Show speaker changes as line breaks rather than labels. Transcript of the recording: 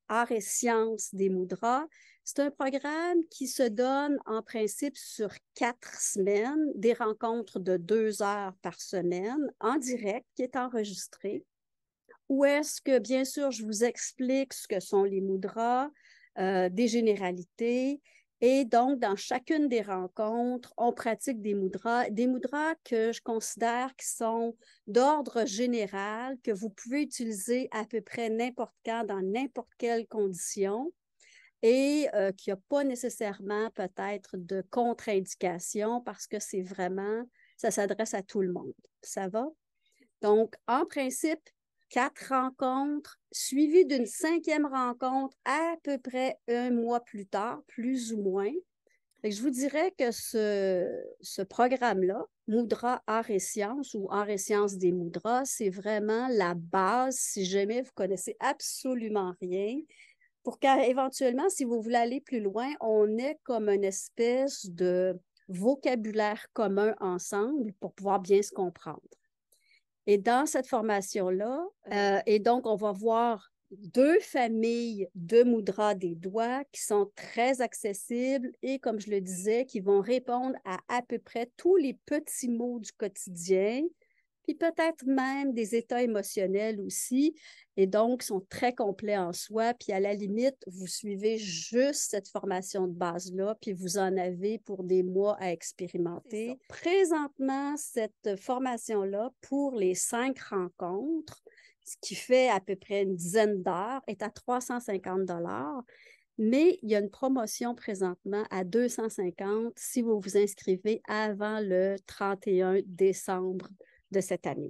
Arts et sciences des Mudras. C'est un programme qui se donne en principe sur 4 semaines, des rencontres de 2 heures par semaine en direct qui est enregistré. Où est-ce que, bien sûr, je vous explique ce que sont les mudras, des généralités. Et donc, dans chacune des rencontres, on pratique des mudras que je considère qui sont d'ordre général, que vous pouvez utiliser à peu près n'importe quand, dans n'importe quelle condition, et qu'il n'y a pas nécessairement peut-être de contre-indication parce que c'est vraiment, ça s'adresse à tout le monde. Ça va? Donc, en principe, 4 rencontres, suivies d'une 5e rencontre à peu près un mois plus tard, plus ou moins. Fait que je vous dirais que ce programme-là, Mudra Arts et Sciences ou Arts et Sciences des Mudras, c'est vraiment la base si jamais vous connaissez absolument rien, pour qu'éventuellement, si vous voulez aller plus loin, on ait comme une espèce de vocabulaire commun ensemble pour pouvoir bien se comprendre. Et dans cette formation-là, et donc on va voir 2 familles de mudras des doigts qui sont très accessibles et, comme je le disais, qui vont répondre à peu près tous les petits mots du quotidien, puis peut-être même des états émotionnels aussi, et donc sont très complets en soi. Puis à la limite, vous suivez juste cette formation de base-là, puis vous en avez pour des mois à expérimenter. Présentement, cette formation-là, pour les 5 rencontres, ce qui fait à peu près une dizaine d'heures, est à 350 $. Mais il y a une promotion présentement à 250 si vous vous inscrivez avant le 31 décembre de cette année.